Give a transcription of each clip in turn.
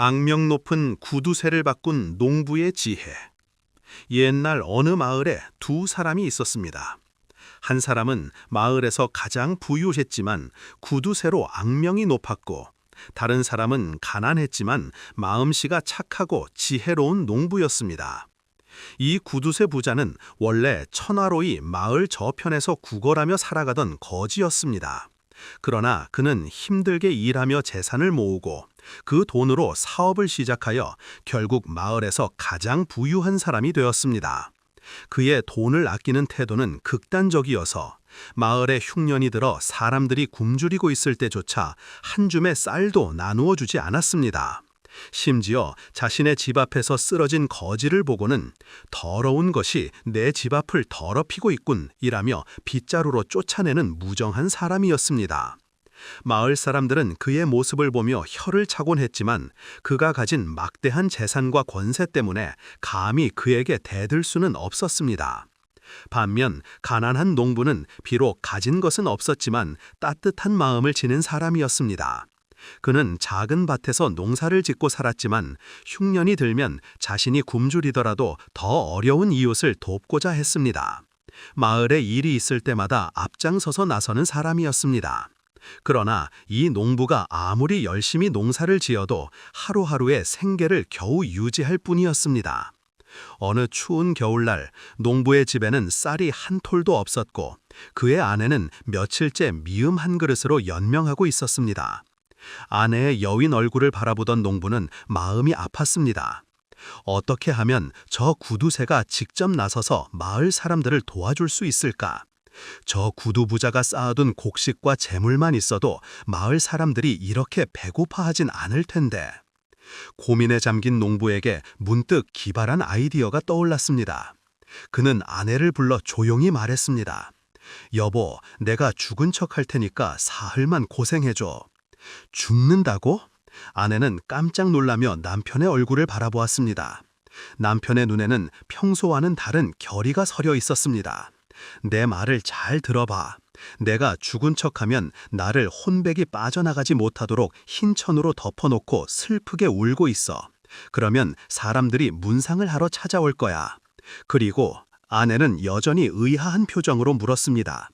악명 높은 구두쇠를 바꾼 농부의 지혜. 옛날 어느 마을에 두 사람이 있었습니다. 한 사람은 마을에서 가장 부유했지만 구두쇠로 악명이 높았고, 다른 사람은 가난했지만 마음씨가 착하고 지혜로운 농부였습니다. 이 구두쇠 부자는 원래 천화로이 마을 저편에서 구걸하며 살아가던 거지였습니다. 그러나 그는 힘들게 일하며 재산을 모으고 그 돈으로 사업을 시작하여 결국 마을에서 가장 부유한 사람이 되었습니다. 그의 돈을 아끼는 태도는 극단적이어서 마을에 흉년이 들어 사람들이 굶주리고 있을 때조차 한 줌의 쌀도 나누어 주지 않았습니다. 심지어 자신의 집 앞에서 쓰러진 거지를 보고는 더러운 것이 내 집 앞을 더럽히고 있군 이라며 빗자루로 쫓아내는 무정한 사람이었습니다. 마을 사람들은 그의 모습을 보며 혀를 차곤 했지만 그가 가진 막대한 재산과 권세 때문에 감히 그에게 대들 수는 없었습니다. 반면 가난한 농부는 비록 가진 것은 없었지만 따뜻한 마음을 지닌 사람이었습니다. 그는 작은 밭에서 농사를 짓고 살았지만 흉년이 들면 자신이 굶주리더라도 더 어려운 이웃을 돕고자 했습니다. 마을에 일이 있을 때마다 앞장서서 나서는 사람이었습니다. 그러나 이 농부가 아무리 열심히 농사를 지어도 하루하루의 생계를 겨우 유지할 뿐이었습니다. 어느 추운 겨울날 농부의 집에는 쌀이 한 톨도 없었고 그의 아내는 며칠째 미음 한 그릇으로 연명하고 있었습니다. 아내의 여윈 얼굴을 바라보던 농부는 마음이 아팠습니다. 어떻게 하면 저 구두쇠가 직접 나서서 마을 사람들을 도와줄 수 있을까? 저 구두 부자가 쌓아둔 곡식과 재물만 있어도 마을 사람들이 이렇게 배고파하진 않을 텐데. 고민에 잠긴 농부에게 문득 기발한 아이디어가 떠올랐습니다. 그는 아내를 불러 조용히 말했습니다. 여보, 내가 죽은 척 할 테니까 사흘만 고생해줘. 죽는다고? 아내는 깜짝 놀라며 남편의 얼굴을 바라보았습니다. 남편의 눈에는 평소와는 다른 결의가 서려 있었습니다. 내 말을 잘 들어봐. 내가 죽은 척하면 나를 혼백이 빠져나가지 못하도록 흰 천으로 덮어놓고 슬프게 울고 있어. 그러면 사람들이 문상을 하러 찾아올 거야. 그리고 아내는 여전히 의아한 표정으로 물었습니다.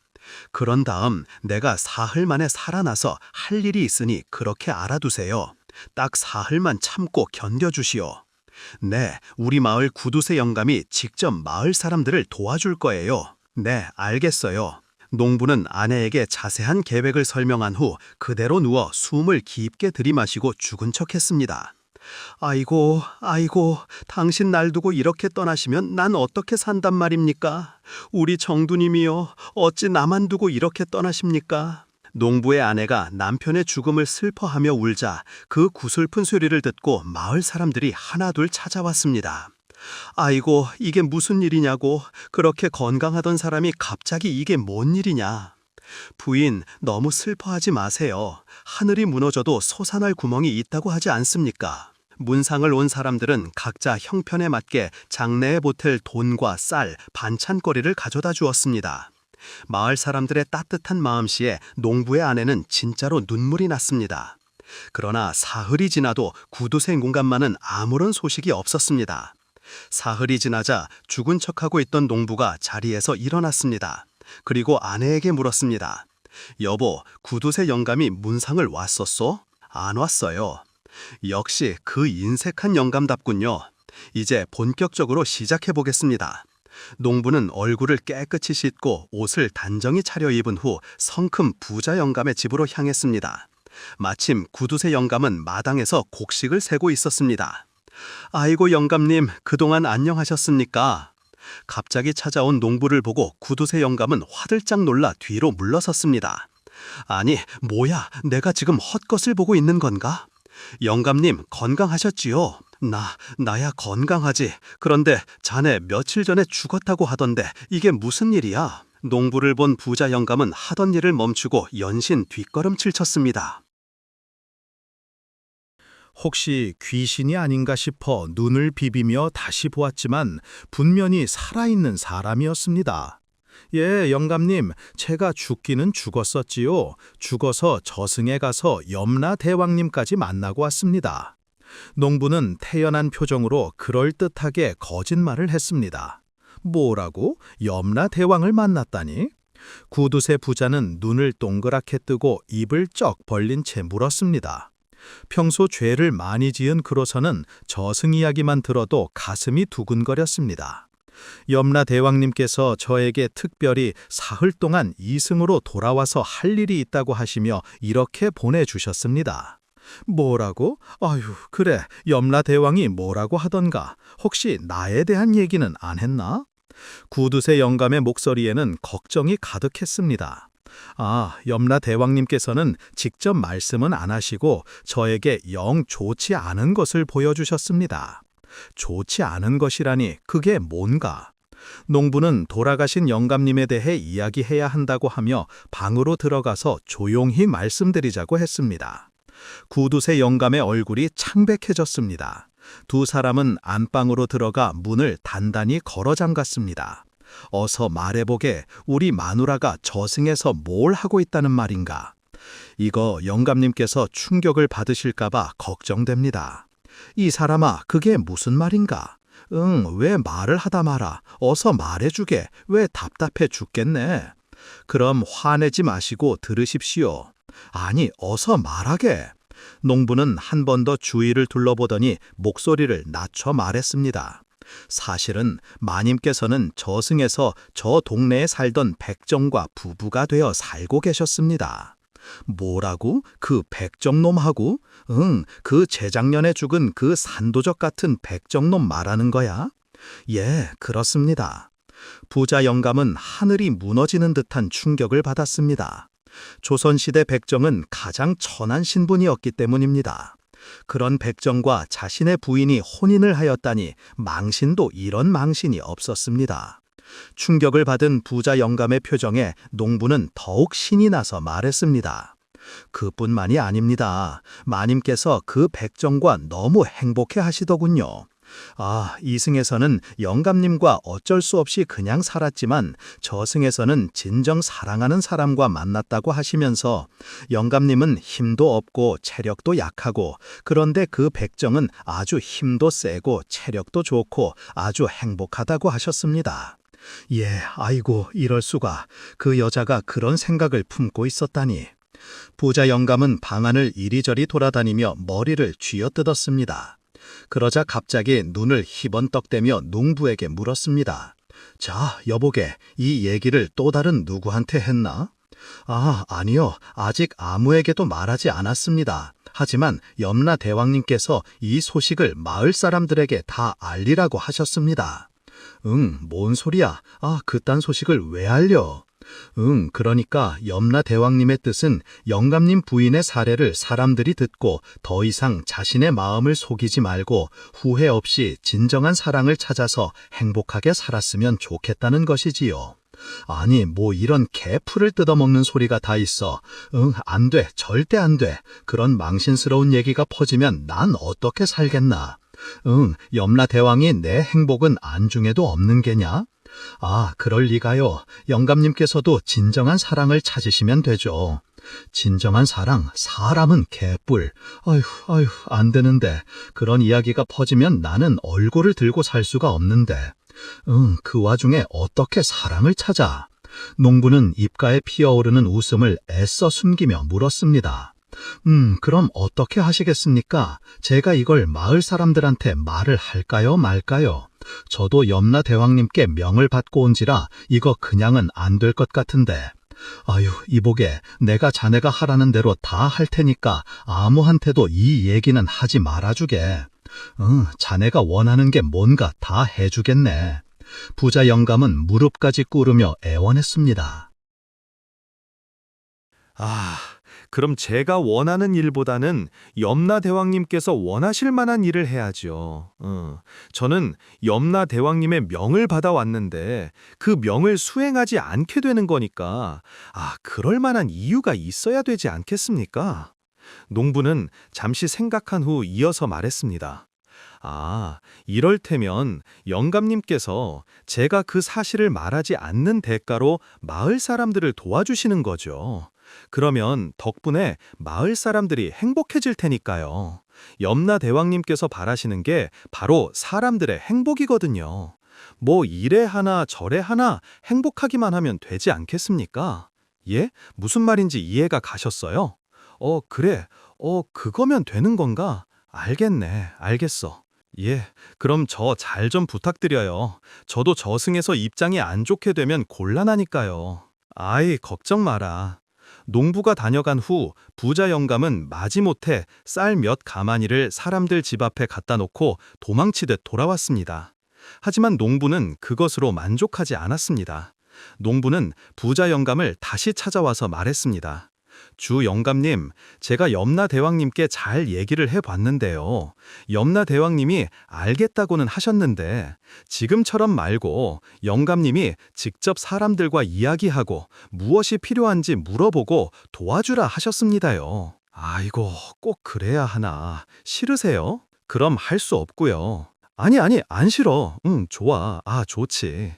그런 다음 내가 사흘 만에 살아나서 할 일이 있으니 그렇게 알아두세요. 딱 사흘만 참고 견뎌주시오. 네, 우리 마을 구두쇠 영감이 직접 마을 사람들을 도와줄 거예요. 네, 알겠어요. 농부는 아내에게 자세한 계획을 설명한 후 그대로 누워 숨을 깊게 들이마시고 죽은 척했습니다. 아이고, 당신 날 두고 이렇게 떠나시면 난 어떻게 산단 말입니까? 우리 정두님이요, 어찌 나만 두고 이렇게 떠나십니까? 농부의 아내가 남편의 죽음을 슬퍼하며 울자 그 구슬픈 소리를 듣고 마을 사람들이 하나둘 찾아왔습니다. 아이고, 이게 무슨 일이냐고. 그렇게 건강하던 사람이 갑자기 이게 뭔 일이냐. 부인, 너무 슬퍼하지 마세요. 하늘이 무너져도 솟아날 구멍이 있다고 하지 않습니까? 문상을 온 사람들은 각자 형편에 맞게 장내에 보탤 돈과 쌀, 반찬거리를 가져다 주었습니다. 마을 사람들의 따뜻한 마음씨에 농부의 아내는 진짜로 눈물이 났습니다. 그러나 사흘이 지나도 구두쇠 공간만은 아무런 소식이 없었습니다. 사흘이 지나자 죽은 척하고 있던 농부가 자리에서 일어났습니다. 그리고 아내에게 물었습니다. 여보, 구두쇠 영감이 문상을 왔었소? 안 왔어요. 역시 그 인색한 영감답군요. 이제 본격적으로 시작해 보겠습니다. 농부는 얼굴을 깨끗이 씻고 옷을 단정히 차려입은 후 성큼 부자 영감의 집으로 향했습니다. 마침 구두쇠 영감은 마당에서 곡식을 세고 있었습니다. 아이고, 영감님, 그동안 안녕하셨습니까? 갑자기 찾아온 농부를 보고 구두쇠 영감은 화들짝 놀라 뒤로 물러섰습니다. 아니, 뭐야, 내가 지금 헛것을 보고 있는 건가? 영감님, 건강하셨지요? 나야 건강하지. 그런데 자네 며칠 전에 죽었다고 하던데 이게 무슨 일이야? 농부를 본 부자 영감은 하던 일을 멈추고 연신 뒷걸음질 쳤습니다. 혹시 귀신이 아닌가 싶어 눈을 비비며 다시 보았지만 분명히 살아있는 사람이었습니다. 예, 영감님, 제가 죽기는 죽었었지요. 죽어서 저승에 가서 염라 대왕님까지 만나고 왔습니다. 농부는 태연한 표정으로 그럴듯하게 거짓말을 했습니다. 뭐라고? 염라 대왕을 만났다니? 구두쇠 부자는 눈을 동그랗게 뜨고 입을 쩍 벌린 채 물었습니다. 평소 죄를 많이 지은 그로서는 저승 이야기만 들어도 가슴이 두근거렸습니다. 염라 대왕님께서 저에게 특별히 사흘 동안 이승으로 돌아와서 할 일이 있다고 하시며 이렇게 보내주셨습니다. 뭐라고? 아유, 그래, 염라 대왕이 뭐라고 하던가. 혹시 나에 대한 얘기는 안 했나? 구두쇠 영감의 목소리에는 걱정이 가득했습니다. 아, 염라 대왕님께서는 직접 말씀은 안 하시고 저에게 영 좋지 않은 것을 보여주셨습니다. 좋지 않은 것이라니 그게 뭔가? 농부는 돌아가신 영감님에 대해 이야기해야 한다고 하며 방으로 들어가서 조용히 말씀드리자고 했습니다. 구두쇠 영감의 얼굴이 창백해졌습니다. 두 사람은 안방으로 들어가 문을 단단히 걸어 잠갔습니다. 어서 말해보게, 우리 마누라가 저승에서 뭘 하고 있다는 말인가? 이거 영감님께서 충격을 받으실까봐 걱정됩니다. 이 사람아, 그게 무슨 말인가? 왜 말을 하다 마라. 어서 말해주게. 왜 답답해 죽겠네. 그럼 화내지 마시고 들으십시오. 아니, 어서 말하게. 농부는 한 번 더 주위를 둘러보더니 목소리를 낮춰 말했습니다. 사실은 마님께서는 저승에서 저 동네에 살던 백정과 부부가 되어 살고 계셨습니다. 뭐라고? 그 백정놈하고? 그 재작년에 죽은 그 산도적 같은 백정놈 말하는 거야? 예, 그렇습니다. 부자 영감은 하늘이 무너지는 듯한 충격을 받았습니다. 조선시대 백정은 가장 천한 신분이었기 때문입니다. 그런 백정과 자신의 부인이 혼인을 하였다니 망신도 이런 망신이 없었습니다. 충격을 받은 부자 영감의 표정에 농부는 더욱 신이 나서 말했습니다. 그뿐만이 아닙니다. 마님께서 그 백정과 너무 행복해 하시더군요. 아, 이승에서는 영감님과 어쩔 수 없이 그냥 살았지만 저승에서는 진정 사랑하는 사람과 만났다고 하시면서 영감님은 힘도 없고 체력도 약하고 그런데 그 백정은 아주 힘도 세고 체력도 좋고 아주 행복하다고 하셨습니다. 예, 아이고, 이럴 수가. 그 여자가 그런 생각을 품고 있었다니. 부자 영감은 방 안을 이리저리 돌아다니며 머리를 쥐어뜯었습니다. 그러자 갑자기 눈을 희번떡대며 농부에게 물었습니다. 자, 여보게, 이 얘기를 또 다른 누구한테 했나? 아, 아니요. 아직 아무에게도 말하지 않았습니다. 하지만 염라 대왕님께서 이 소식을 마을 사람들에게 다 알리라고 하셨습니다. 뭔 소리야? 아, 그딴 소식을 왜 알려? 그러니까 염라 대왕님의 뜻은 영감님 부인의 사례를 사람들이 듣고 더 이상 자신의 마음을 속이지 말고 후회 없이 진정한 사랑을 찾아서 행복하게 살았으면 좋겠다는 것이지요. 아니, 뭐 이런 개풀을 뜯어먹는 소리가 다 있어. 안 돼. 절대 안 돼. 그런 망신스러운 얘기가 퍼지면 난 어떻게 살겠나. 염라 대왕이 내 행복은 안중에도 없는 게냐? 아, 그럴 리가요. 영감님께서도 진정한 사랑을 찾으시면 되죠. 진정한 사랑, 사람은 개뿔. 아휴, 안 되는데. 그런 이야기가 퍼지면 나는 얼굴을 들고 살 수가 없는데. 그 와중에 어떻게 사랑을 찾아? 농부는 입가에 피어오르는 웃음을 애써 숨기며 물었습니다. 그럼 어떻게 하시겠습니까? 제가 이걸 마을 사람들한테 말을 할까요, 말까요? 저도 염라 대왕님께 명을 받고 온지라 이거 그냥은 안 될 것 같은데. 아유, 이보게, 내가 자네가 하라는 대로 다 할 테니까 아무한테도 이 얘기는 하지 말아주게. 자네가 원하는 게 뭔가 다 해주겠네. 부자 영감은 무릎까지 꿇으며 애원했습니다. 아, 그럼 제가 원하는 일보다는 염라 대왕님께서 원하실 만한 일을 해야죠. 저는 염라 대왕님의 명을 받아왔는데 그 명을 수행하지 않게 되는 거니까 그럴 만한 이유가 있어야 되지 않겠습니까? 농부는 잠시 생각한 후 이어서 말했습니다. 이럴 테면 영감님께서 제가 그 사실을 말하지 않는 대가로 마을 사람들을 도와주시는 거죠. 그러면 덕분에 마을 사람들이 행복해질 테니까요. 염라 대왕님께서 바라시는 게 바로 사람들의 행복이거든요. 뭐 이래 하나 저래 하나 행복하기만 하면 되지 않겠습니까? 예? 무슨 말인지 이해가 가셨어요? 그래. 그거면 되는 건가? 알겠네. 알겠어. 예. 그럼 저 잘 좀 부탁드려요. 저도 저승에서 입장이 안 좋게 되면 곤란하니까요. 아이, 걱정 마라. 농부가 다녀간 후 부자 영감은 마지못해 쌀 몇 가마니를 사람들 집 앞에 갖다 놓고 도망치듯 돌아왔습니다. 하지만 농부는 그것으로 만족하지 않았습니다. 농부는 부자 영감을 다시 찾아와서 말했습니다. 주 영감님, 제가 염라 대왕님께 잘 얘기를 해봤는데요. 염라 대왕님이 알겠다고는 하셨는데 지금처럼 말고 영감님이 직접 사람들과 이야기하고 무엇이 필요한지 물어보고 도와주라 하셨습니다요. 아이고, 꼭 그래야 하나. 싫으세요? 그럼 할 수 없고요. 아니, 안 싫어. 좋아. 좋지.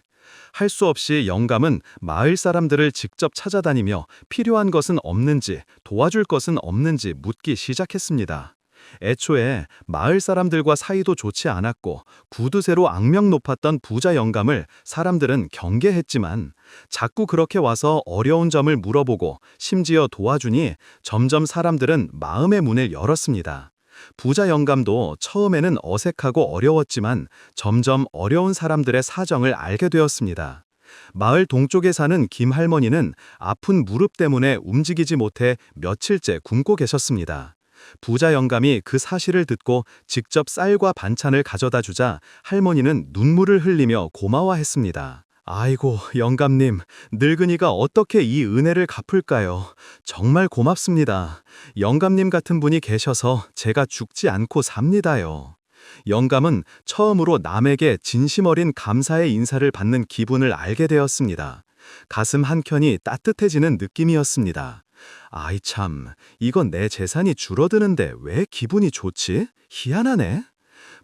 할 수 없이 영감은 마을 사람들을 직접 찾아다니며 필요한 것은 없는지 도와줄 것은 없는지 묻기 시작했습니다. 애초에 마을 사람들과 사이도 좋지 않았고 구두쇠로 악명 높았던 부자 영감을 사람들은 경계했지만 자꾸 그렇게 와서 어려운 점을 물어보고 심지어 도와주니 점점 사람들은 마음의 문을 열었습니다. 부자 영감도 처음에는 어색하고 어려웠지만 점점 어려운 사람들의 사정을 알게 되었습니다. 마을 동쪽에 사는 김 할머니는 아픈 무릎 때문에 움직이지 못해 며칠째 굶고 계셨습니다. 부자 영감이 그 사실을 듣고 직접 쌀과 반찬을 가져다 주자 할머니는 눈물을 흘리며 고마워했습니다. 아이고, 영감님, 늙은이가 어떻게 이 은혜를 갚을까요? 정말 고맙습니다. 영감님 같은 분이 계셔서 제가 죽지 않고 삽니다요. 영감은 처음으로 남에게 진심 어린 감사의 인사를 받는 기분을 알게 되었습니다. 가슴 한켠이 따뜻해지는 느낌이었습니다. 아이 참, 이건 내 재산이 줄어드는데 왜 기분이 좋지? 희한하네.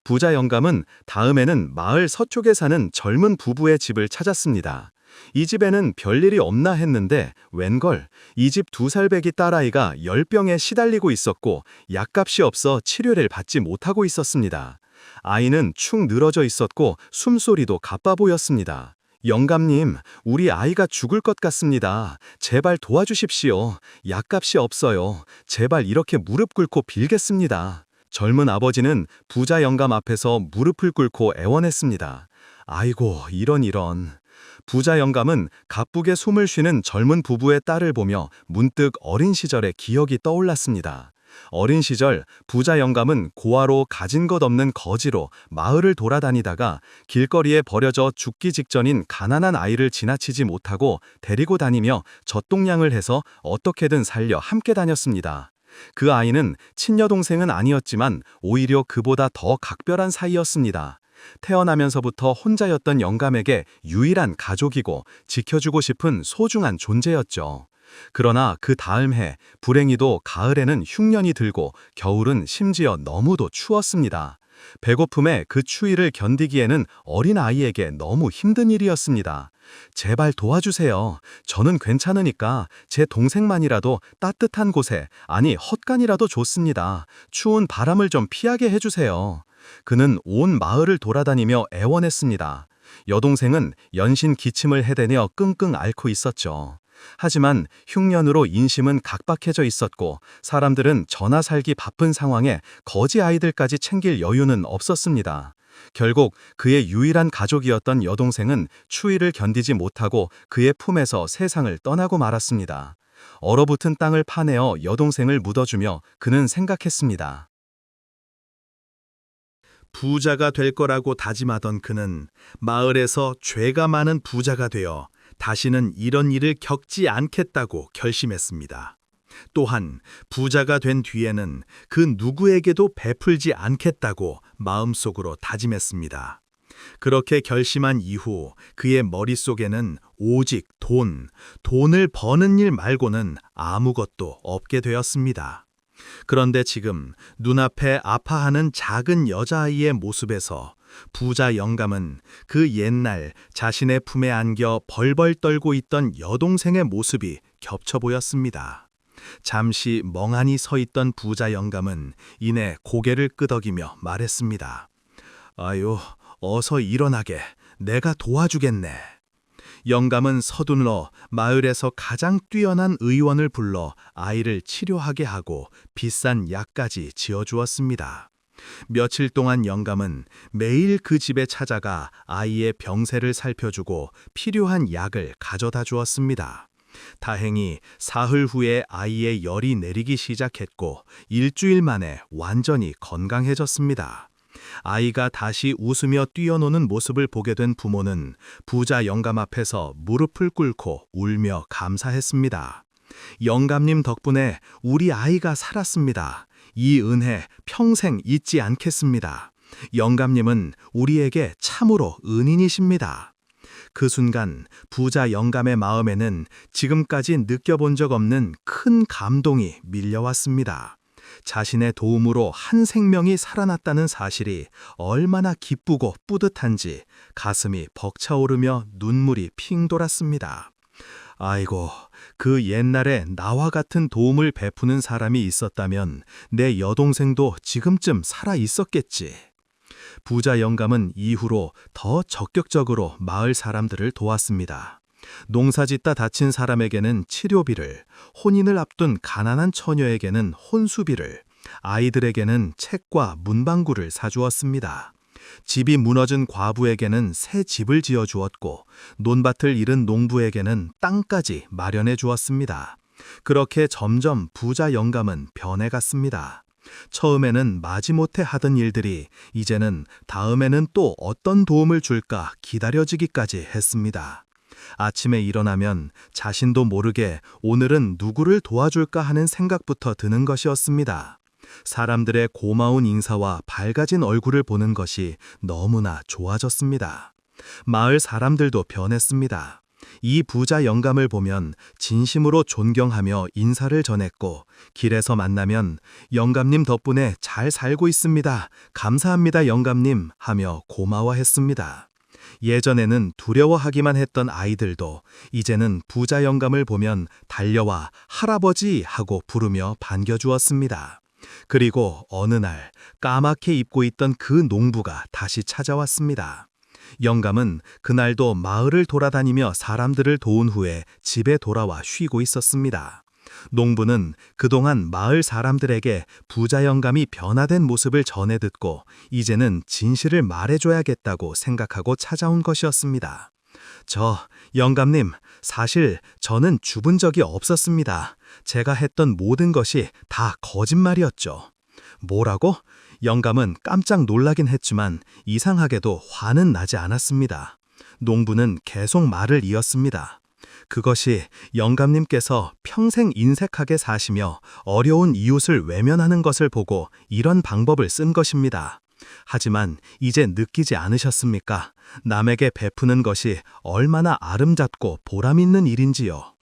부자 영감은 다음에는 마을 서쪽에 사는 젊은 부부의 집을 찾았습니다. 이 집에는 별일이 없나 했는데 웬걸 이 집 2살배기 딸아이가 열병에 시달리고 있었고 약값이 없어 치료를 받지 못하고 있었습니다. 아이는 축 늘어져 있었고 숨소리도 가빠 보였습니다. 영감님, 우리 아이가 죽을 것 같습니다. 제발 도와주십시오. 약값이 없어요. 제발 이렇게 무릎 꿇고 빌겠습니다. 젊은 아버지는 부자 영감 앞에서 무릎을 꿇고 애원했습니다. 아이고, 이런. 부자 영감은 가쁘게 숨을 쉬는 젊은 부부의 딸을 보며 문득 어린 시절의 기억이 떠올랐습니다. 어린 시절 부자 영감은 고아로 가진 것 없는 거지로 마을을 돌아다니다가 길거리에 버려져 죽기 직전인 가난한 아이를 지나치지 못하고 데리고 다니며 젖동량을 해서 어떻게든 살려 함께 다녔습니다. 그 아이는 친여동생은 아니었지만 오히려 그보다 더 각별한 사이였습니다. 태어나면서부터 혼자였던 영감에게 유일한 가족이고 지켜주고 싶은 소중한 존재였죠. 그러나 그 다음 해 불행히도 가을에는 흉년이 들고 겨울은 심지어 너무도 추웠습니다. 배고픔에 그 추위를 견디기에는 어린 아이에게 너무 힘든 일이었습니다. 제발 도와주세요. 저는 괜찮으니까 제 동생만이라도 따뜻한 곳에, 아니 헛간이라도 좋습니다. 추운 바람을 좀 피하게 해주세요. 그는 온 마을을 돌아다니며 애원했습니다. 여동생은 연신 기침을 해대며 끙끙 앓고 있었죠. 하지만 흉년으로 인심은 각박해져 있었고 사람들은 전화 살기 바쁜 상황에 거지 아이들까지 챙길 여유는 없었습니다. 결국 그의 유일한 가족이었던 여동생은 추위를 견디지 못하고 그의 품에서 세상을 떠나고 말았습니다. 얼어붙은 땅을 파내어 여동생을 묻어주며 그는 생각했습니다. 부자가 될 거라고 다짐하던 그는 마을에서 죄가 많은 부자가 되어 다시는 이런 일을 겪지 않겠다고 결심했습니다. 또한 부자가 된 뒤에는 그 누구에게도 베풀지 않겠다고 마음속으로 다짐했습니다. 그렇게 결심한 이후 그의 머릿속에는 오직 돈을 버는 일 말고는 아무것도 없게 되었습니다. 그런데 지금 눈앞에 아파하는 작은 여자아이의 모습에서 부자 영감은 그 옛날 자신의 품에 안겨 벌벌 떨고 있던 여동생의 모습이 겹쳐 보였습니다. 잠시 멍하니 서 있던 부자 영감은 이내 고개를 끄덕이며 말했습니다. 아유, 어서 일어나게. 내가 도와주겠네. 영감은 서둘러 마을에서 가장 뛰어난 의원을 불러 아이를 치료하게 하고 비싼 약까지 지어주었습니다. 며칠 동안 영감은 매일 그 집에 찾아가 아이의 병세를 살펴주고 필요한 약을 가져다 주었습니다. 다행히 사흘 후에 아이의 열이 내리기 시작했고 일주일 만에 완전히 건강해졌습니다. 아이가 다시 웃으며 뛰어노는 모습을 보게 된 부모는 부자 영감 앞에서 무릎을 꿇고 울며 감사했습니다. 영감님 덕분에 우리 아이가 살았습니다. 이 은혜 평생 잊지 않겠습니다. 영감님은 우리에게 참으로 은인이십니다. 그 순간 부자 영감의 마음에는 지금까지 느껴본 적 없는 큰 감동이 밀려왔습니다. 자신의 도움으로 한 생명이 살아났다는 사실이 얼마나 기쁘고 뿌듯한지 가슴이 벅차오르며 눈물이 핑 돌았습니다. 아이고, 그 옛날에 나와 같은 도움을 베푸는 사람이 있었다면 내 여동생도 지금쯤 살아 있었겠지. 부자 영감은 이후로 더 적극적으로 마을 사람들을 도왔습니다. 농사짓다 다친 사람에게는 치료비를, 혼인을 앞둔 가난한 처녀에게는 혼수비를, 아이들에게는 책과 문방구를 사주었습니다. 집이 무너진 과부에게는 새 집을 지어주었고 논밭을 잃은 농부에게는 땅까지 마련해 주었습니다. 그렇게 점점 부자 영감은 변해갔습니다. 처음에는 마지못해 하던 일들이 이제는 다음에는 또 어떤 도움을 줄까 기다려지기까지 했습니다. 아침에 일어나면 자신도 모르게 오늘은 누구를 도와줄까 하는 생각부터 드는 것이었습니다. 사람들의 고마운 인사와 밝아진 얼굴을 보는 것이 너무나 좋아졌습니다. 마을 사람들도 변했습니다. 이 부자 영감을 보면 진심으로 존경하며 인사를 전했고 길에서 만나면 영감님 덕분에 잘 살고 있습니다. 감사합니다 영감님 하며 고마워했습니다. 예전에는 두려워하기만 했던 아이들도 이제는 부자 영감을 보면 달려와 할아버지 하고 부르며 반겨주었습니다. 그리고 어느 날 까맣게 입고 있던 그 농부가 다시 찾아왔습니다. 영감은 그날도 마을을 돌아다니며 사람들을 도운 후에 집에 돌아와 쉬고 있었습니다. 농부는 그동안 마을 사람들에게 부자 영감이 변화된 모습을 전해 듣고 이제는 진실을 말해줘야겠다고 생각하고 찾아온 것이었습니다. 영감님, 사실 저는 죽은 적이 없었습니다. 제가 했던 모든 것이 다 거짓말이었죠. 뭐라고? 영감은 깜짝 놀라긴 했지만 이상하게도 화는 나지 않았습니다. 농부는 계속 말을 이었습니다. 그것이 영감님께서 평생 인색하게 사시며 어려운 이웃을 외면하는 것을 보고 이런 방법을 쓴 것입니다. 하지만 이제 느끼지 않으셨습니까? 남에게 베푸는 것이 얼마나 아름답고 보람있는 일인지요.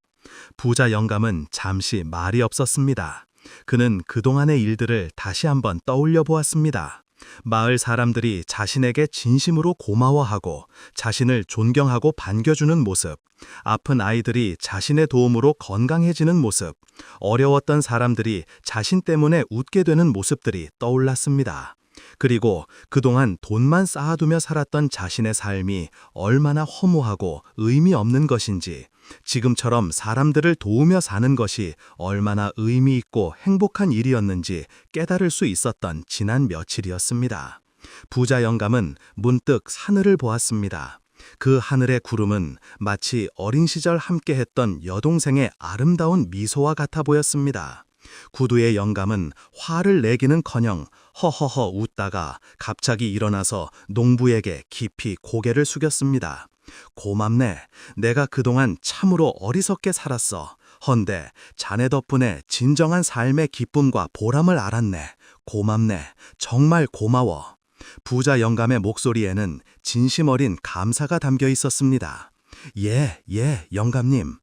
부자 영감은 잠시 말이 없었습니다. 그는 그동안의 일들을 다시 한번 떠올려 보았습니다. 마을 사람들이 자신에게 진심으로 고마워하고 자신을 존경하고 반겨주는 모습, 아픈 아이들이 자신의 도움으로 건강해지는 모습, 어려웠던 사람들이 자신 때문에 웃게 되는 모습들이 떠올랐습니다. 그리고 그동안 돈만 쌓아두며 살았던 자신의 삶이 얼마나 허무하고 의미 없는 것인지, 지금처럼 사람들을 도우며 사는 것이 얼마나 의미 있고 행복한 일이었는지 깨달을 수 있었던 지난 며칠이었습니다. 부자 영감은 문득 하늘을 보았습니다. 그 하늘의 구름은 마치 어린 시절 함께했던 여동생의 아름다운 미소와 같아 보였습니다. 구두의 영감은 화를 내기는커녕 허허허 웃다가 갑자기 일어나서 농부에게 깊이 고개를 숙였습니다. 고맙네. 내가 그동안 참으로 어리석게 살았어. 헌데 자네 덕분에 진정한 삶의 기쁨과 보람을 알았네. 고맙네. 정말 고마워. 부자 영감의 목소리에는 진심 어린 감사가 담겨 있었습니다. 예, 영감님.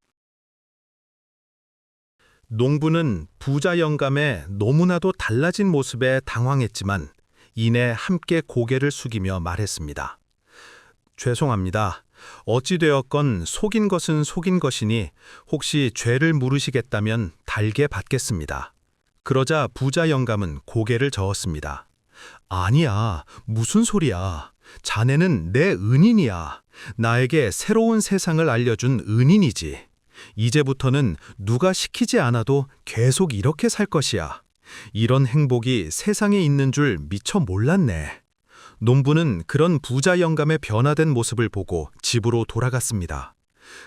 농부는 부자 영감의 너무나도 달라진 모습에 당황했지만 이내 함께 고개를 숙이며 말했습니다. 죄송합니다. 어찌되었건 속인 것은 속인 것이니 혹시 죄를 물으시겠다면 달게 받겠습니다. 그러자 부자 영감은 고개를 저었습니다. 아니야, 무슨 소리야. 자네는 내 은인이야. 나에게 새로운 세상을 알려준 은인이지. 이제부터는 누가 시키지 않아도 계속 이렇게 살 것이야. 이런 행복이 세상에 있는 줄 미처 몰랐네. 농부는 그런 부자 영감의 변화된 모습을 보고 집으로 돌아갔습니다.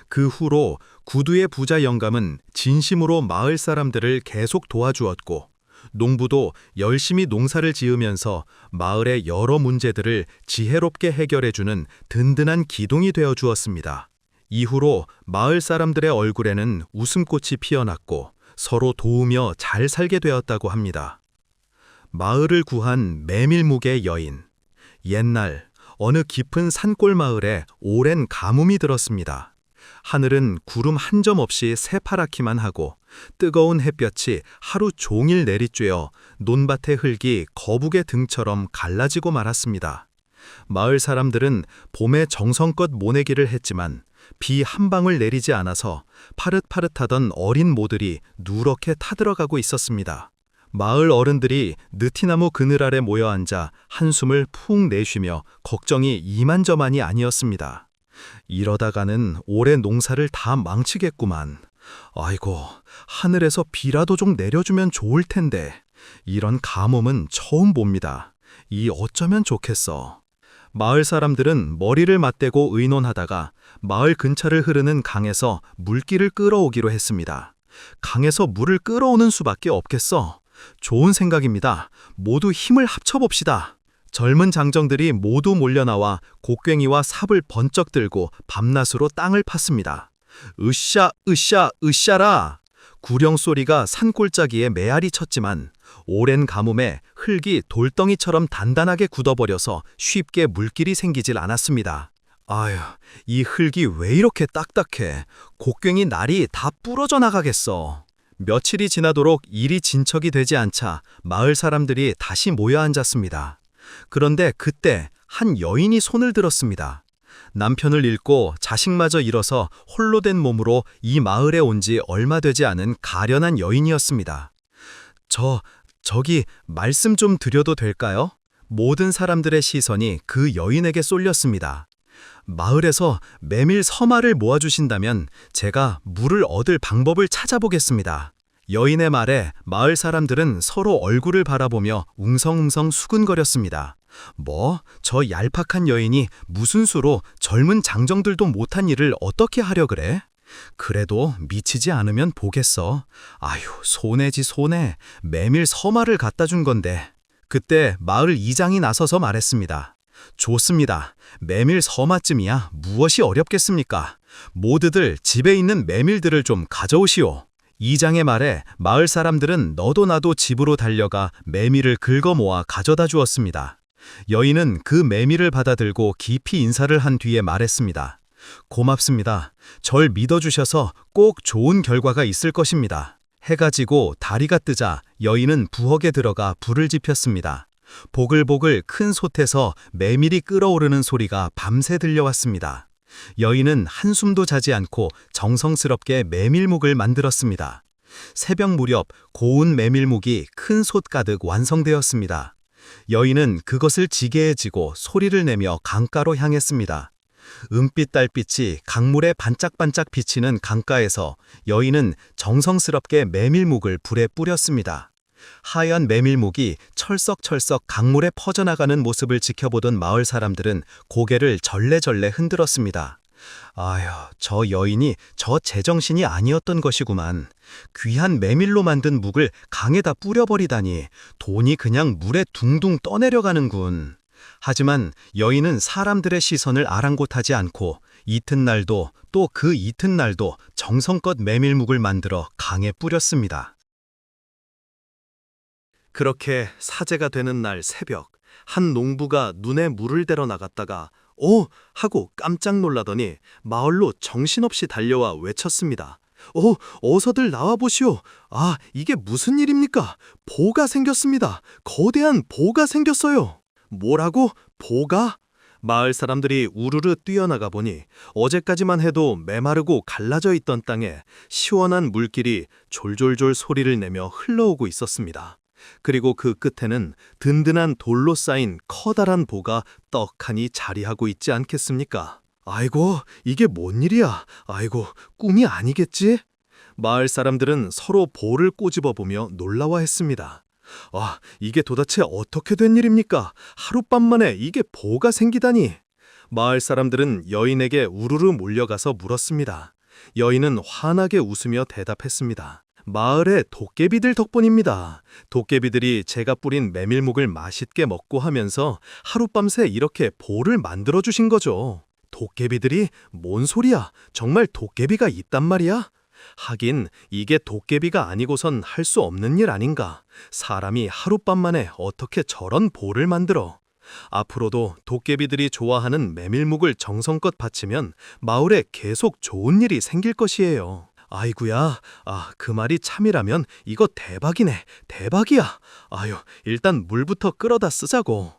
그 후로 구두의 부자 영감은 진심으로 마을 사람들을 계속 도와주었고, 농부도 열심히 농사를 지으면서 마을의 여러 문제들을 지혜롭게 해결해주는 든든한 기둥이 되어 주었습니다. 이후로 마을 사람들의 얼굴에는 웃음꽃이 피어났고 서로 도우며 잘 살게 되었다고 합니다. 마을을 구한 메밀묵의 여인. 옛날 어느 깊은 산골 마을에 오랜 가뭄이 들었습니다. 하늘은 구름 한 점 없이 새파랗기만 하고 뜨거운 햇볕이 하루 종일 내리쬐어 논밭의 흙이 거북의 등처럼 갈라지고 말았습니다. 마을 사람들은 봄에 정성껏 모내기를 했지만 비 한 방울 내리지 않아서 파릇파릇하던 어린 모들이 누렇게 타들어가고 있었습니다. 마을 어른들이 느티나무 그늘 아래 모여 앉아 한숨을 푹 내쉬며 걱정이 이만저만이 아니었습니다. 이러다가는 올해 농사를 다 망치겠구만. 아이고, 하늘에서 비라도 좀 내려주면 좋을 텐데. 이런 가뭄은 처음 봅니다. 이 어쩌면 좋겠어. 마을 사람들은 머리를 맞대고 의논하다가 마을 근처를 흐르는 강에서 물기를 끌어오기로 했습니다. 강에서 물을 끌어오는 수밖에 없겠어. 좋은 생각입니다. 모두 힘을 합쳐봅시다. 젊은 장정들이 모두 몰려나와 곡괭이와 삽을 번쩍 들고 밤낮으로 땅을 팠습니다. 으쌰, 으쌰, 으쌰라! 구령 소리가 산골짜기에 메아리 쳤지만 오랜 가뭄에 흙이 돌덩이처럼 단단하게 굳어버려서 쉽게 물길이 생기질 않았습니다. 아휴, 이 흙이 왜 이렇게 딱딱해. 곡괭이 날이 다 부러져 나가겠어. 며칠이 지나도록 일이 진척이 되지 않자 마을 사람들이 다시 모여 앉았습니다. 그런데 그때 한 여인이 손을 들었습니다. 남편을 잃고 자식마저 잃어서 홀로 된 몸으로 이 마을에 온 지 얼마 되지 않은 가련한 여인이었습니다. 저기 말씀 좀 드려도 될까요? 모든 사람들의 시선이 그 여인에게 쏠렸습니다. 마을에서 메밀 서마를 모아주신다면 제가 물을 얻을 방법을 찾아보겠습니다. 여인의 말에 마을 사람들은 서로 얼굴을 바라보며 웅성웅성 수근거렸습니다. 저 얄팍한 여인이 무슨 수로 젊은 장정들도 못한 일을 어떻게 하려 그래? 그래도 미치지 않으면 보겠어. 아휴, 손해지 손해. 메밀 서마를 갖다 준 건데. 그때 마을 이장이 나서서 말했습니다. 좋습니다. 메밀 서마쯤이야 무엇이 어렵겠습니까? 모두들 집에 있는 메밀들을 좀 가져오시오. 이장의 말에 마을 사람들은 너도 나도 집으로 달려가 메밀을 긁어 모아 가져다 주었습니다. 여인은 그 메밀을 받아들고 깊이 인사를 한 뒤에 말했습니다. 고맙습니다. 절 믿어주셔서 꼭 좋은 결과가 있을 것입니다. 해가 지고 다리가 뜨자 여인은 부엌에 들어가 불을 지폈습니다. 보글보글 큰 솥에서 메밀이 끓어오르는 소리가 밤새 들려왔습니다. 여인은 한숨도 자지 않고 정성스럽게 메밀묵을 만들었습니다. 새벽 무렵 고운 메밀묵이 큰 솥 가득 완성되었습니다. 여인은 그것을 지게에 지고 소리를 내며 강가로 향했습니다. 은빛 달빛이 강물에 반짝반짝 비치는 강가에서 여인은 정성스럽게 메밀묵을 불에 뿌렸습니다. 하얀 메밀묵이 철썩철썩 강물에 퍼져나가는 모습을 지켜보던 마을 사람들은 고개를 절레절레 흔들었습니다. 아휴, 저 여인이 저 제정신이 아니었던 것이구만. 귀한 메밀로 만든 묵을 강에다 뿌려버리다니 돈이 그냥 물에 둥둥 떠내려가는군. 하지만 여인은 사람들의 시선을 아랑곳하지 않고 이튿날도 또 그 이튿날도 정성껏 메밀묵을 만들어 강에 뿌렸습니다. 그렇게 사제가 되는 날 새벽, 한 농부가 눈에 물을 대러 나갔다가 오! 하고 깜짝 놀라더니 마을로 정신없이 달려와 외쳤습니다. 오! 어서들 나와보시오. 아, 이게 무슨 일입니까? 보가 생겼습니다. 거대한 보가 생겼어요. 뭐라고? 보가? 마을 사람들이 우르르 뛰어나가 보니 어제까지만 해도 메마르고 갈라져 있던 땅에 시원한 물길이 졸졸졸 소리를 내며 흘러오고 있었습니다. 그리고 그 끝에는 든든한 돌로 쌓인 커다란 보가 떡하니 자리하고 있지 않겠습니까? 아이고, 이게 뭔 일이야? 아이고, 꿈이 아니겠지? 마을 사람들은 서로 보를 꼬집어 보며 놀라워했습니다. 아, 이게 도대체 어떻게 된 일입니까? 하룻밤만에 이게 보가 생기다니. 마을 사람들은 여인에게 우르르 몰려가서 물었습니다. 여인은 환하게 웃으며 대답했습니다. 마을의 도깨비들 덕분입니다. 도깨비들이 제가 뿌린 메밀묵을 맛있게 먹고 하면서 하룻밤새 이렇게 보를 만들어 주신 거죠. 도깨비들이? 뭔 소리야? 정말 도깨비가 있단 말이야? 하긴 이게 도깨비가 아니고선 할 수 없는 일 아닌가. 사람이 하룻밤만에 어떻게 저런 보를 만들어. 앞으로도 도깨비들이 좋아하는 메밀묵을 정성껏 바치면 마을에 계속 좋은 일이 생길 것이에요. 아이구야, 그 말이 참이라면 이거 대박이네. 대박이야. 아유, 일단 물부터 끌어다 쓰자고.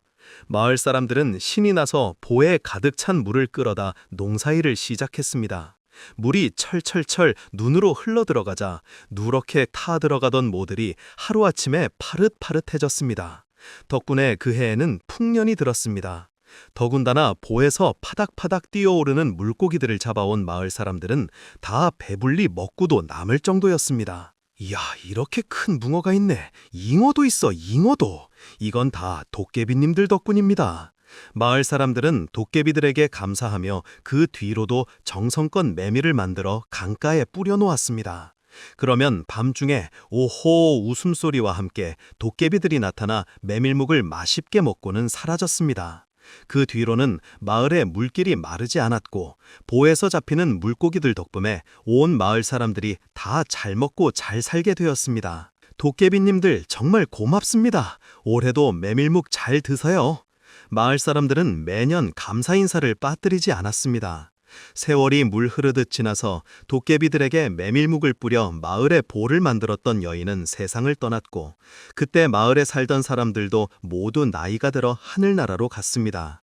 마을 사람들은 신이 나서 보에 가득 찬 물을 끌어다 농사일을 시작했습니다. 물이 철철철 눈으로 흘러들어가자 누렇게 타들어가던 모들이 하루아침에 파릇파릇해졌습니다. 덕분에 그 해에는 풍년이 들었습니다. 더군다나 보에서 파닥파닥 뛰어오르는 물고기들을 잡아온 마을 사람들은 다 배불리 먹고도 남을 정도였습니다. 이야, 이렇게 큰 붕어가 있네. 잉어도 있어, 잉어도. 이건 다 도깨비님들 덕분입니다. 마을 사람들은 도깨비들에게 감사하며 그 뒤로도 정성껏 메밀을 만들어 강가에 뿌려놓았습니다. 그러면 밤중에 오호 웃음소리와 함께 도깨비들이 나타나 메밀묵을 맛있게 먹고는 사라졌습니다. 그 뒤로는 마을에 물길이 마르지 않았고 보에서 잡히는 물고기들 덕분에 온 마을 사람들이 다 잘 먹고 잘 살게 되었습니다. 도깨비님들 정말 고맙습니다. 올해도 메밀묵 잘 드세요. 마을 사람들은 매년 감사 인사를 빠뜨리지 않았습니다. 세월이 물 흐르듯 지나서 도깨비들에게 메밀묵을 뿌려 마을에 보를 만들었던 여인은 세상을 떠났고 그때 마을에 살던 사람들도 모두 나이가 들어 하늘나라로 갔습니다.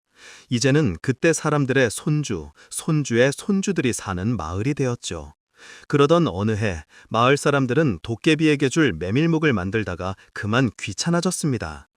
이제는 그때 사람들의 손주, 손주의 손주들이 사는 마을이 되었죠. 그러던 어느 해 마을 사람들은 도깨비에게 줄 메밀묵을 만들다가 그만 귀찮아졌습니다.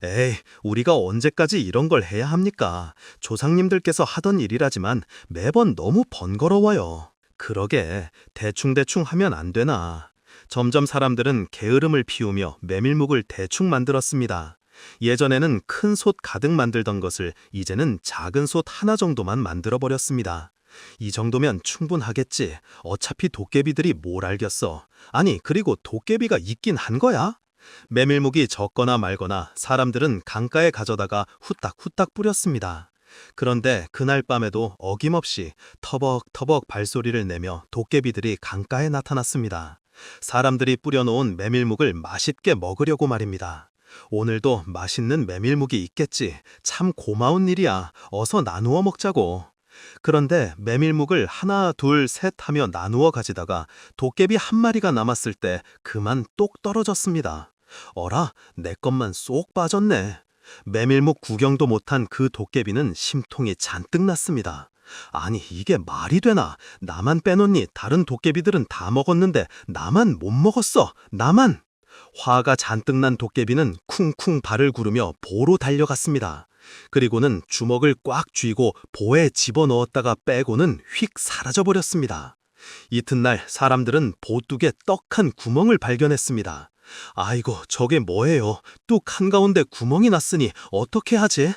에이, 우리가 언제까지 이런 걸 해야 합니까? 조상님들께서 하던 일이라지만 매번 너무 번거로워요. 그러게, 대충대충 하면 안 되나. 점점 사람들은 게으름을 피우며 메밀묵을 대충 만들었습니다. 예전에는 큰 솥 가득 만들던 것을 이제는 작은 솥 하나 정도만 만들어버렸습니다. 이 정도면 충분하겠지. 어차피 도깨비들이 뭘 알겠어. 아니, 그리고 도깨비가 있긴 한 거야? 메밀묵이 적거나 말거나 사람들은 강가에 가져다가 후딱후딱 뿌렸습니다. 그런데 그날 밤에도 어김없이 터벅터벅 발소리를 내며 도깨비들이 강가에 나타났습니다. 사람들이 뿌려놓은 메밀묵을 맛있게 먹으려고 말입니다. 오늘도 맛있는 메밀묵이 있겠지. 참 고마운 일이야. 어서 나누어 먹자고. 그런데 메밀묵을 하나, 둘, 셋 하며 나누어 가지다가 도깨비 한 마리가 남았을 때 그만 똑 떨어졌습니다. 어라, 내 것만 쏙 빠졌네. 메밀묵 구경도 못한 그 도깨비는 심통이 잔뜩 났습니다. 아니, 이게 말이 되나? 나만 빼놓니 다른 도깨비들은 다 먹었는데 나만 못 먹었어. 나만! 화가 잔뜩 난 도깨비는 쿵쿵 발을 구르며 보로 달려갔습니다. 그리고는 주먹을 꽉 쥐고 보에 집어넣었다가 빼고는 휙 사라져버렸습니다. 이튿날 사람들은 보뚝에 떡한 구멍을 발견했습니다. 아이고, 저게 뭐예요? 뚝 한가운데 구멍이 났으니 어떻게 하지?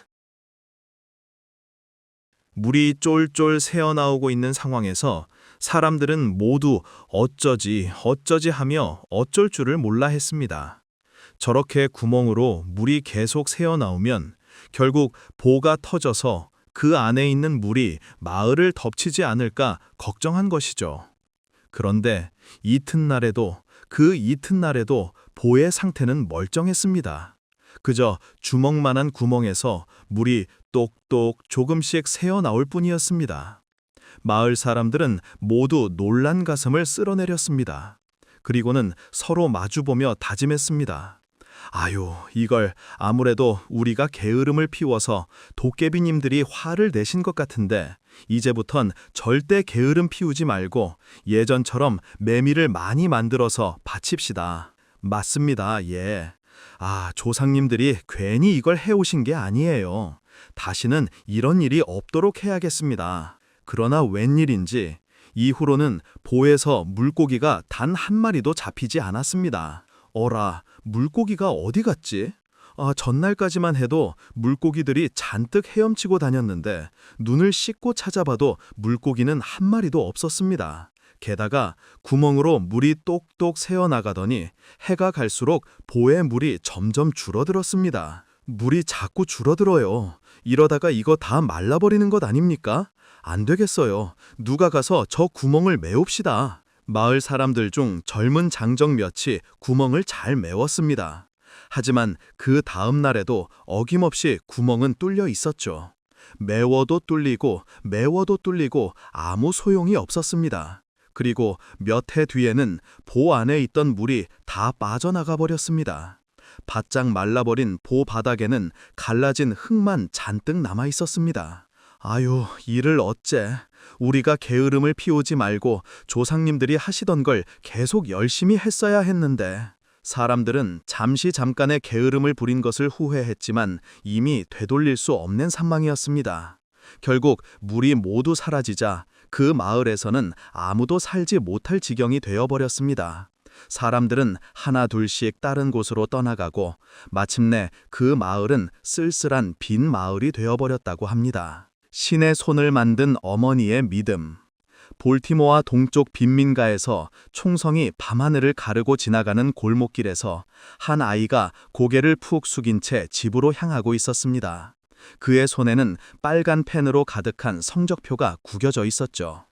물이 쫄쫄 새어나오고 있는 상황에서 사람들은 모두 어쩌지 하며 어쩔 줄을 몰라 했습니다. 저렇게 구멍으로 물이 계속 새어나오면 결국 보가 터져서 그 안에 있는 물이 마을을 덮치지 않을까 걱정한 것이죠. 그런데 그 이튿날에도 보의 상태는 멀쩡했습니다. 그저 주먹만한 구멍에서 물이 똑똑 조금씩 새어나올 뿐이었습니다. 마을 사람들은 모두 놀란 가슴을 쓸어내렸습니다. 그리고는 서로 마주보며 다짐했습니다. 아유, 이걸 아무래도 우리가 게으름을 피워서 도깨비님들이 화를 내신 것 같은데 이제부턴 절대 게으름 피우지 말고 예전처럼 메밀을 많이 만들어서 바칩시다. 맞습니다. 예. 아, 조상님들이 괜히 이걸 해오신 게 아니에요. 다시는 이런 일이 없도록 해야겠습니다. 그러나 웬일인지 이후로는 보에서 물고기가 단 한 마리도 잡히지 않았습니다. 어라, 물고기가 어디 갔지? 아, 전날까지만 해도 물고기들이 잔뜩 헤엄치고 다녔는데 눈을 씻고 찾아봐도 물고기는 한 마리도 없었습니다. 게다가 구멍으로 물이 똑똑 새어나가더니 해가 갈수록 보의 물이 점점 줄어들었습니다. 물이 자꾸 줄어들어요. 이러다가 이거 다 말라버리는 것 아닙니까? 안 되겠어요. 누가 가서 저 구멍을 메웁시다. 마을 사람들 중 젊은 장정 몇이 구멍을 잘 메웠습니다. 하지만 그 다음 날에도 어김없이 구멍은 뚫려 있었죠. 메워도 뚫리고 메워도 뚫리고 아무 소용이 없었습니다. 그리고 몇 해 뒤에는 보 안에 있던 물이 다 빠져나가 버렸습니다. 바짝 말라버린 보 바닥에는 갈라진 흙만 잔뜩 남아 있었습니다. 아유, 이를 어째. 우리가 게으름을 피우지 말고 조상님들이 하시던 걸 계속 열심히 했어야 했는데. 사람들은 잠깐의 게으름을 부린 것을 후회했지만 이미 되돌릴 수 없는 상황이었습니다. 결국 물이 모두 사라지자 그 마을에서는 아무도 살지 못할 지경이 되어버렸습니다. 사람들은 하나 둘씩 다른 곳으로 떠나가고 마침내 그 마을은 쓸쓸한 빈 마을이 되어버렸다고 합니다. 신의 손을 만든 어머니의 믿음. 볼티모어 동쪽 빈민가에서 총성이 밤하늘을 가르고 지나가는 골목길에서 한 아이가 고개를 푹 숙인 채 집으로 향하고 있었습니다. 그의 손에는 빨간 펜으로 가득한 성적표가 구겨져 있었죠.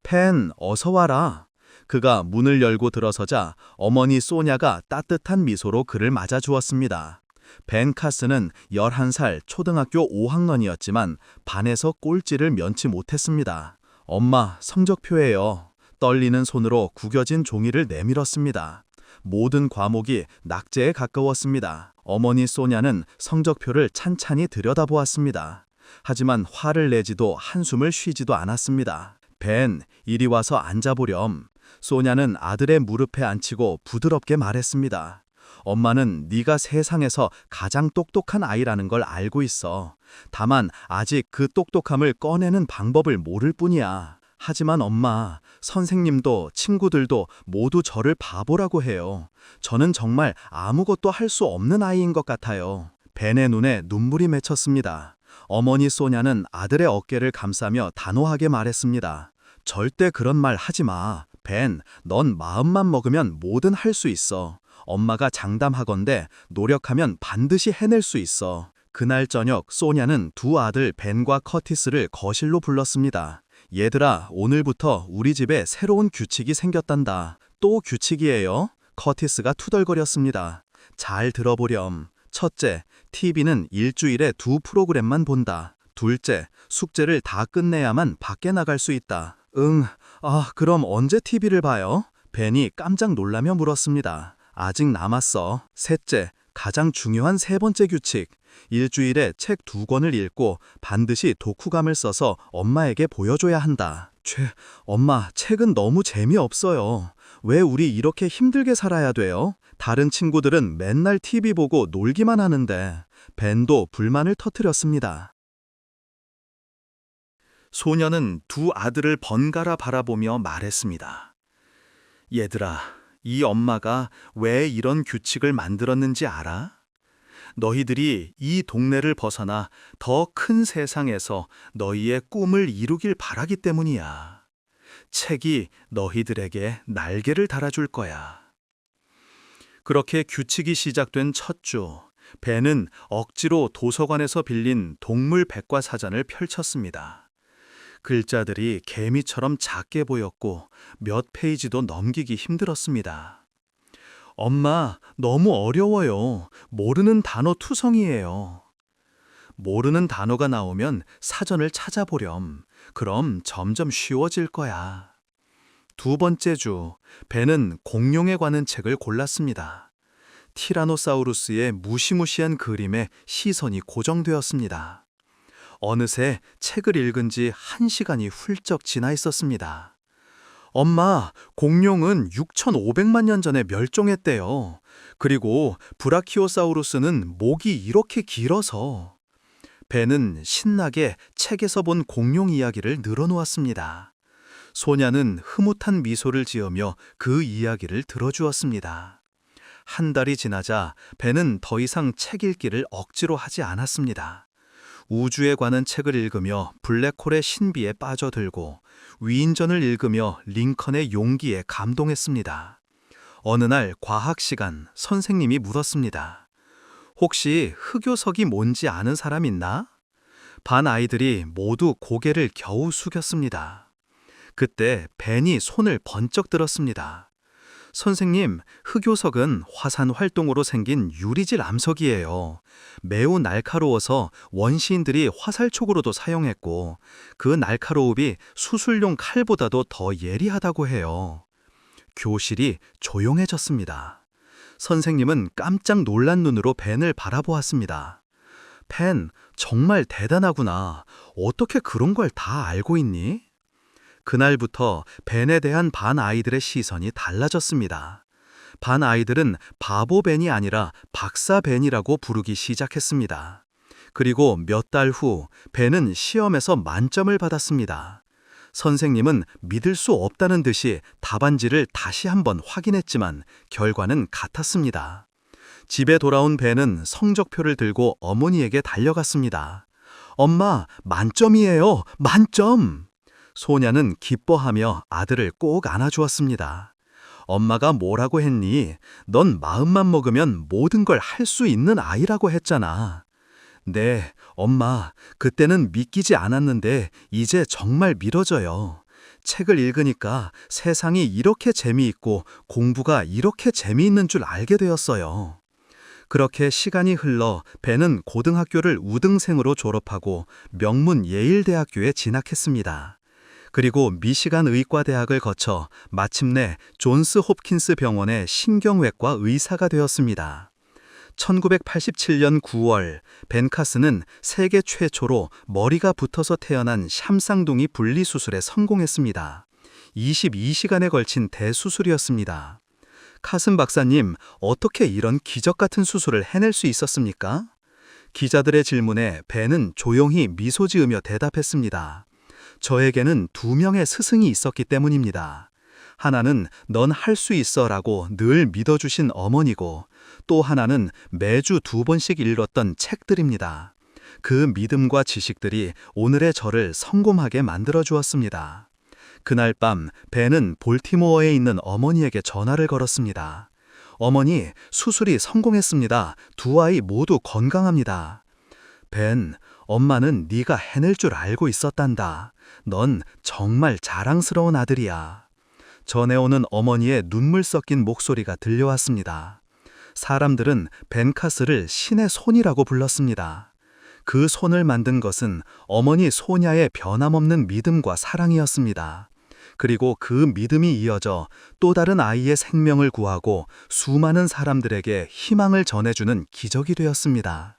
펜, 어서 와라. 그가 문을 열고 들어서자 어머니 소냐가 따뜻한 미소로 그를 맞아주었습니다. 벤 카스는 11살 초등학교 5학년이었지만 반에서 꼴찌를 면치 못했습니다. 엄마, 성적표예요. 떨리는 손으로 구겨진 종이를 내밀었습니다. 모든 과목이 낙제에 가까웠습니다. 어머니 소냐는 성적표를 찬찬히 들여다보았습니다. 하지만 화를 내지도 한숨을 쉬지도 않았습니다. 벤, 이리 와서 앉아보렴. 소냐는 아들의 무릎에 앉히고 부드럽게 말했습니다. 엄마는 네가 세상에서 가장 똑똑한 아이라는 걸 알고 있어. 다만 아직 그 똑똑함을 꺼내는 방법을 모를 뿐이야. 하지만 엄마, 선생님도 친구들도 모두 저를 바보라고 해요. 저는 정말 아무것도 할 수 없는 아이인 것 같아요. 벤의 눈에 눈물이 맺혔습니다. 어머니 소냐는 아들의 어깨를 감싸며 단호하게 말했습니다. 절대 그런 말 하지 마. 벤, 넌 마음만 먹으면 뭐든 할 수 있어. 엄마가 장담하건대 노력하면 반드시 해낼 수 있어. 그날 저녁 소냐는 두 아들 벤과 커티스를 거실로 불렀습니다. 얘들아, 오늘부터 우리 집에 새로운 규칙이 생겼단다. 또 규칙이에요? 커티스가 투덜거렸습니다. 잘 들어보렴. 첫째, TV는 일주일에 2 프로그램만 본다. 둘째, 숙제를 다 끝내야만 밖에 나갈 수 있다. 그럼 언제 TV를 봐요? 벤이 깜짝 놀라며 물었습니다. 아직 남았어. 셋째, 가장 중요한 세 번째 규칙. 일주일에 책 2권을 읽고 반드시 독후감을 써서 엄마에게 보여줘야 한다. 엄마, 책은 너무 재미없어요. 왜 우리 이렇게 힘들게 살아야 돼요? 다른 친구들은 맨날 TV 보고 놀기만 하는데. 벤도 불만을 터뜨렸습니다. 소녀는 두 아들을 번갈아 바라보며 말했습니다. 얘들아, 이 엄마가 왜 이런 규칙을 만들었는지 알아? 너희들이 이 동네를 벗어나 더 큰 세상에서 너희의 꿈을 이루길 바라기 때문이야. 책이 너희들에게 날개를 달아줄 거야. 그렇게 규칙이 시작된 첫 주, 벤은 억지로 도서관에서 빌린 동물 백과사전을 펼쳤습니다. 글자들이 개미처럼 작게 보였고 몇 페이지도 넘기기 힘들었습니다. 엄마, 너무 어려워요. 모르는 단어 투성이에요. 모르는 단어가 나오면 사전을 찾아보렴. 그럼 점점 쉬워질 거야. 두 번째 주, 벤은 공룡에 관한 책을 골랐습니다. 티라노사우루스의 무시무시한 그림에 시선이 고정되었습니다. 어느새 책을 읽은 지 1시간이 훌쩍 지나 있었습니다. 엄마, 공룡은 6,500만 년 전에 멸종했대요. 그리고 브라키오사우루스는 목이 이렇게 길어서. 벤은 신나게 책에서 본 공룡 이야기를 늘어놓았습니다. 소냐는 흐뭇한 미소를 지으며 그 이야기를 들어주었습니다. 한 달이 지나자 벤은 더 이상 책 읽기를 억지로 하지 않았습니다. 우주에 관한 책을 읽으며 블랙홀의 신비에 빠져들고 위인전을 읽으며 링컨의 용기에 감동했습니다. 어느 날 과학 시간 선생님이 물었습니다. 혹시 흑요석이 뭔지 아는 사람 있나? 반 아이들이 모두 고개를 겨우 숙였습니다. 그때 벤이 손을 번쩍 들었습니다. 선생님, 흑요석은 화산 활동으로 생긴 유리질 암석이에요. 매우 날카로워서 원시인들이 화살촉으로도 사용했고 그 날카로움이 수술용 칼보다도 더 예리하다고 해요. 교실이 조용해졌습니다. 선생님은 깜짝 놀란 눈으로 벤을 바라보았습니다. 벤, 정말 대단하구나. 어떻게 그런 걸 다 알고 있니? 그날부터 벤에 대한 반 아이들의 시선이 달라졌습니다. 반 아이들은 바보 벤이 아니라 박사 벤이라고 부르기 시작했습니다. 그리고 몇 달 후 벤은 시험에서 만점을 받았습니다. 선생님은 믿을 수 없다는 듯이 답안지를 다시 한번 확인했지만 결과는 같았습니다. 집에 돌아온 벤은 성적표를 들고 어머니에게 달려갔습니다. 엄마, 만점이에요. 만점! 소냐는 기뻐하며 아들을 꼭 안아주었습니다. 엄마가 뭐라고 했니? 넌 마음만 먹으면 모든 걸 할 수 있는 아이라고 했잖아. 네, 엄마, 그때는 믿기지 않았는데 이제 정말 믿어져요. 책을 읽으니까 세상이 이렇게 재미있고 공부가 이렇게 재미있는 줄 알게 되었어요. 그렇게 시간이 흘러 벤은 고등학교를 우등생으로 졸업하고 명문 예일대학교에 진학했습니다. 그리고 미시간 의과대학을 거쳐 마침내 존스 홉킨스 병원의 신경외과 의사가 되었습니다. 1987년 9월 벤 카스는 세계 최초로 머리가 붙어서 태어난 샴쌍둥이 분리수술에 성공했습니다. 22시간에 걸친 대수술이었습니다. 카슨 박사님, 어떻게 이런 기적 같은 수술을 해낼 수 있었습니까? 기자들의 질문에 벤은 조용히 미소 지으며 대답했습니다. 저에게는 2명의 스승이 있었기 때문입니다. 하나는 넌 할 수 있어 라고 늘 믿어주신 어머니고 또 하나는 매주 2번씩 읽었던 책들입니다. 그 믿음과 지식들이 오늘의 저를 성공하게 만들어 주었습니다. 그날 밤 벤은 볼티모어에 있는 어머니에게 전화를 걸었습니다. 어머니, 수술이 성공했습니다. 2 아이 모두 건강합니다. 벤, 엄마는 네가 해낼 줄 알고 있었단다. 넌 정말 자랑스러운 아들이야. 전해오는 어머니의 눈물 섞인 목소리가 들려왔습니다. 사람들은 벤 카스를 신의 손이라고 불렀습니다. 그 손을 만든 것은 어머니 소냐의 변함없는 믿음과 사랑이었습니다. 그리고 그 믿음이 이어져 또 다른 아이의 생명을 구하고 수많은 사람들에게 희망을 전해주는 기적이 되었습니다.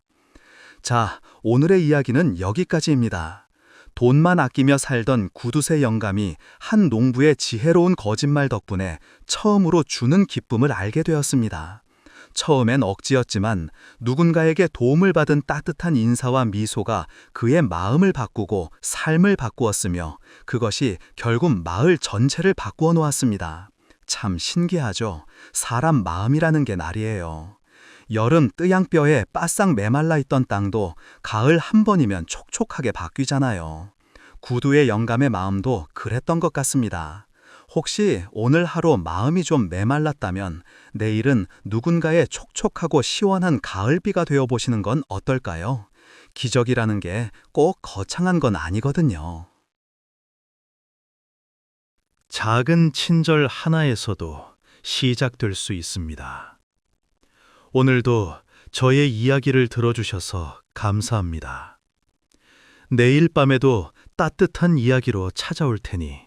자, 오늘의 이야기는 여기까지입니다. 돈만 아끼며 살던 구두쇠 영감이 한 농부의 지혜로운 거짓말 덕분에 처음으로 주는 기쁨을 알게 되었습니다. 처음엔 억지였지만 누군가에게 도움을 받은 따뜻한 인사와 미소가 그의 마음을 바꾸고 삶을 바꾸었으며 그것이 결국 마을 전체를 바꾸어 놓았습니다. 참 신기하죠? 사람 마음이라는 게 말이에요. 여름 뜨양뼈에 바싹 메말라 있던 땅도 가을 한 번이면 촉촉하게 바뀌잖아요. 구두의 영감의 마음도 그랬던 것 같습니다. 혹시 오늘 하루 마음이 좀 메말랐다면 내일은 누군가의 촉촉하고 시원한 가을비가 되어보시는 건 어떨까요? 기적이라는 게 꼭 거창한 건 아니거든요. 작은 친절 하나에서도 시작될 수 있습니다. 오늘도 저의 이야기를 들어주셔서 감사합니다. 내일 밤에도 따뜻한 이야기로 찾아올 테니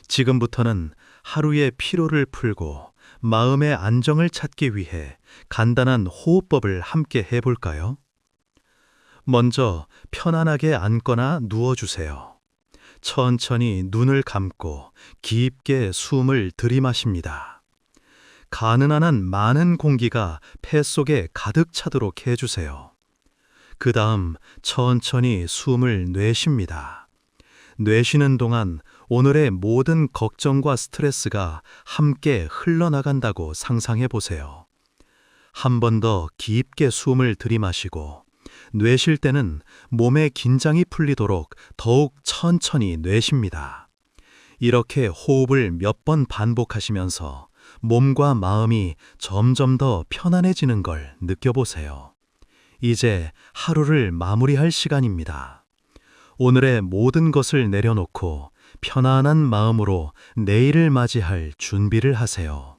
지금부터는 하루의 피로를 풀고 마음의 안정을 찾기 위해 간단한 호흡법을 함께 해볼까요? 먼저 편안하게 앉거나 누워주세요. 천천히 눈을 감고 깊게 숨을 들이마십니다. 가능한 한 많은 공기가 폐 속에 가득 차도록 해주세요. 그 다음 천천히 숨을 내쉽니다. 내쉬는 동안 오늘의 모든 걱정과 스트레스가 함께 흘러나간다고 상상해 보세요. 한 번 더 깊게 숨을 들이마시고 내쉴 때는 몸의 긴장이 풀리도록 더욱 천천히 내쉽니다. 이렇게 호흡을 몇 번 반복하시면서 몸과 마음이 점점 더 편안해지는 걸 느껴보세요. 이제 하루를 마무리할 시간입니다. 오늘의 모든 것을 내려놓고 편안한 마음으로 내일을 맞이할 준비를 하세요.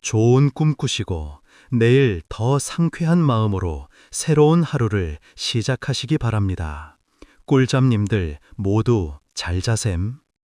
좋은 꿈 꾸시고 내일 더 상쾌한 마음으로 새로운 하루를 시작하시기 바랍니다. 꿀잠님들 모두 잘 자셈.